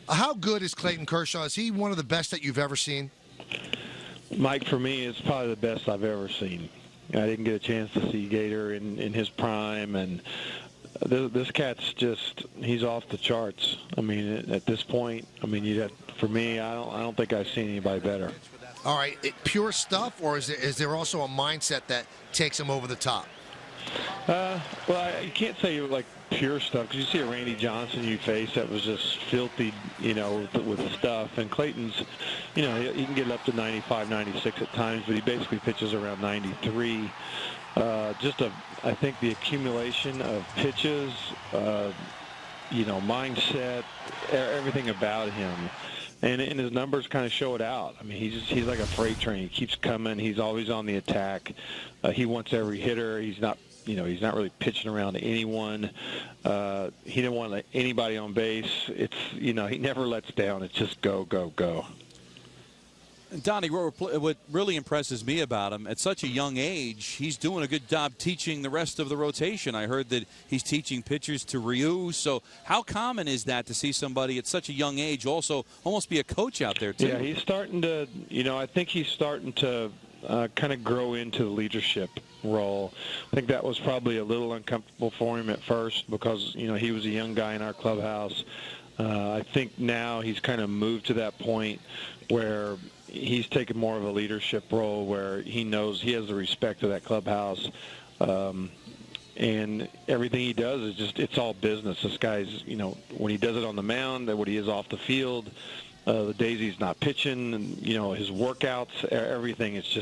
How good is Clayton Kershaw? Is he one of the best that you've ever seen? Mike, for me, it's probably the best I've ever seen. I didn't get a chance to see Gator in his prime, and this cat's he's off the charts. I mean, at this point, I mean, for me, I don't think I've seen anybody better. All right, pure stuff, or is there also a mindset that takes him over the top? Well, I can't say like pure stuff, because you see a Randy Johnson you face that was just filthy, with the stuff. And Clayton's, he can get up to 95, 96 at times, but he basically pitches around 93. I think the accumulation of pitches, mindset, everything about him. And his numbers kind of show it out. I mean, he's like a freight train. He keeps coming. He's always on the attack. He wants every hitter. He's not really pitching around to anyone. He didn't want anybody on base. He never lets down. It's just go, go, go. Donnie, what really impresses me about him, at such a young age, he's doing a good job teaching the rest of the rotation. I heard that he's teaching pitchers to Ryu. So how common is that to see somebody at such a young age also almost be a coach out there, too? Yeah, he's starting to, I think he's starting to kind of grow into the leadership role. I think that was probably a little uncomfortable for him at first because, he was a young guy in our clubhouse. I think now he's kind of moved to that point where he's taken more of a leadership role, where he knows he has the respect of that clubhouse, and everything he does is it's all business. This guy's, when he does it on the mound, what he is off the field, the days he's not pitching, and, his workouts, everything, it's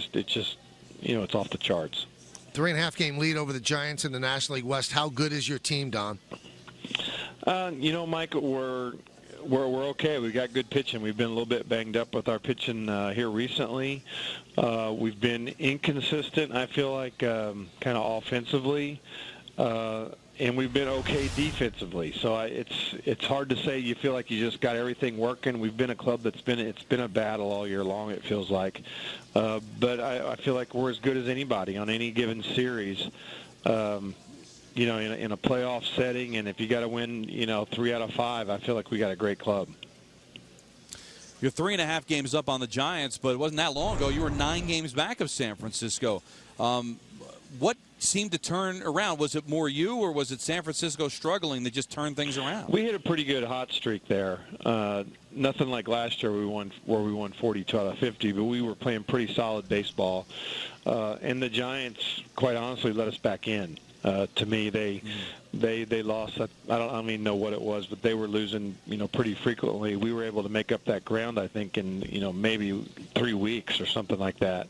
off the charts. 3.5 game lead over the Giants in the National League West. How good is your team, Don? Mike, we're okay. We got good pitching. We've been a little bit banged up with our pitching here recently. We've been inconsistent, I feel like, kind of offensively, and we've been okay defensively. So it's hard to say you feel like you just got everything working. We've been a club it's been a battle all year long, it feels like. But I feel like we're as good as anybody on any given series. In a playoff setting, and if you got to win, 3 out of 5, I feel like we got a great club. You're 3.5 games up on the Giants, but it wasn't that long ago. You were 9 games back of San Francisco. What seemed to turn around? Was it more you, or was it San Francisco struggling that just turned things around? We had a pretty good hot streak there. Nothing like last year where we won 42 out of 50, but we were playing pretty solid baseball. And the Giants, quite honestly, let us back in. To me, they lost. I don't even know what it was, but they were losing, pretty frequently. We were able to make up that ground, I think, in maybe 3 weeks or something like that.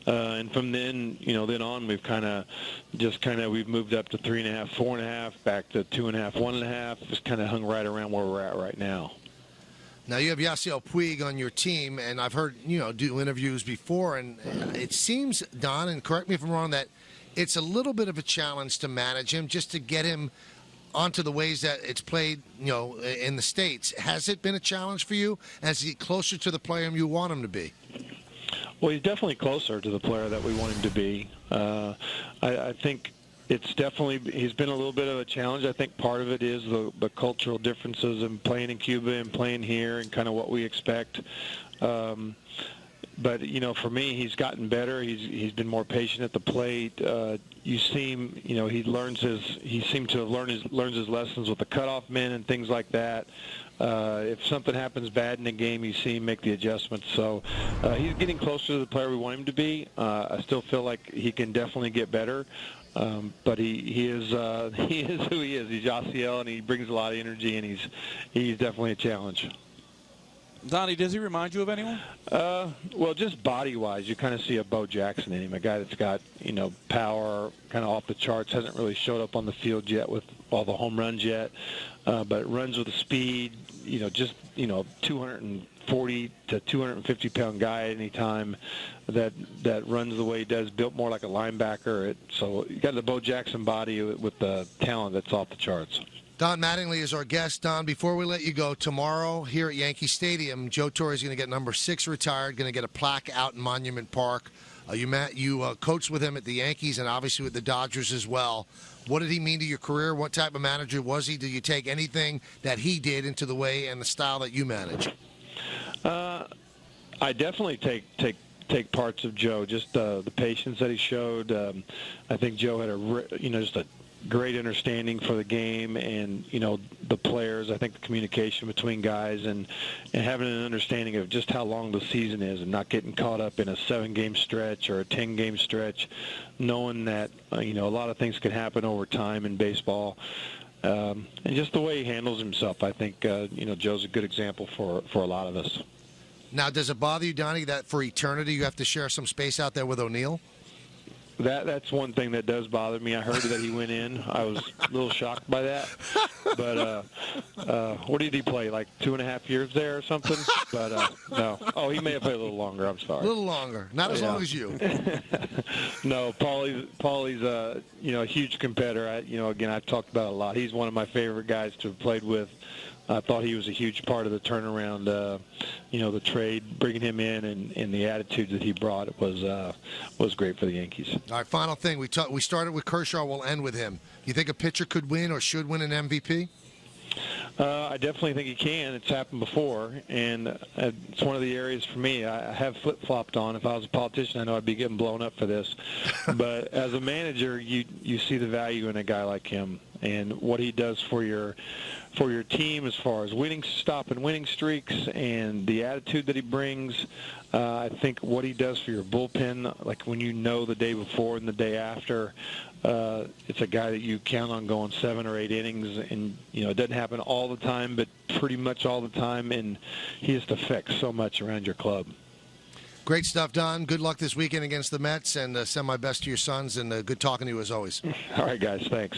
And from then on, we've we've moved up to 3.5, 4.5, back to 2.5, 1.5. Just kind of hung right around where we're at right now. Now, you have Yasiel Puig on your team, and I've heard do interviews before, and it seems, Don, and correct me if I'm wrong, that it's a little bit of a challenge to manage him, just to get him onto the ways that it's played, in the States. Has it been a challenge for you as he closer to the player you want him to be? Well, he's definitely closer to the player that we want him to be. I think he's been a little bit of a challenge. I think part of it is the cultural differences in playing in Cuba and playing here and kind of what we expect. But for me, he's gotten better. He's been more patient at the plate. You see him, he seemed to have learned his lessons with the cutoff men and things like that. If something happens bad in the game, you see him make the adjustments. So he's getting closer to the player we want him to be. I still feel like he can definitely get better. But he is who he is. He's Yasiel, and he brings a lot of energy, and he's definitely a challenge. Donnie, does he remind you of anyone? Well, just body-wise, you kind of see a Bo Jackson in him, a guy that's got, power, kind of off the charts, hasn't really showed up on the field yet with all the home runs yet, but runs with a speed, 240 to 250-pound guy at any time that runs the way he does, built more like a linebacker. So you got the Bo Jackson body with the talent that's off the charts. Don Mattingly is our guest. Don, before we let you go, tomorrow here at Yankee Stadium, Joe Torre is going to get number 6 retired, going to get a plaque out in Monument Park. You coached with him at the Yankees and obviously with the Dodgers as well. What did he mean to your career? What type of manager was he? Did you take anything that he did into the way and the style that you manage? I definitely take parts of Joe. Just the patience that he showed. I think Joe had just a great understanding for the game and the players. I think the communication between guys and having an understanding of just how long the season is and not getting caught up in a 7-game stretch or a 10-game stretch, knowing that a lot of things can happen over time in baseball. And just the way he handles himself, I think Joe's a good example for a lot of us. Now, does it bother you, Donnie, that for eternity you have to share some space out there with O'Neill? That's one thing that does bother me. I heard that he went in. I was a little shocked by that. But what did he play, like 2.5 years there or something? But no. Oh, he may have played a little longer. I'm sorry. A little longer. Not as long as you. No, Paulie's a huge competitor. Again, I've talked about it a lot. He's one of my favorite guys to have played with. I thought he was a huge part of the turnaround, the trade, bringing him in and the attitude that he brought was great for the Yankees. All right, final thing. We started with Kershaw. We'll end with him. You think a pitcher could win or should win an MVP? I definitely think he can. It's happened before, and it's one of the areas for me. I have flip-flopped on. If I was a politician, I know I'd be getting blown up for this. But as a manager, you see the value in a guy like him and what he does for your team as far as stopping winning streaks and the attitude that he brings. I think what he does for your bullpen, like when the day before and the day after, it's a guy that you count on going 7 or 8 innings, and it doesn't happen all the time, but pretty much all the time, and he has to fix so much around your club. Great stuff, Don. Good luck this weekend against the Mets, and send my best to your sons, and good talking to you as always. All right, guys. Thanks.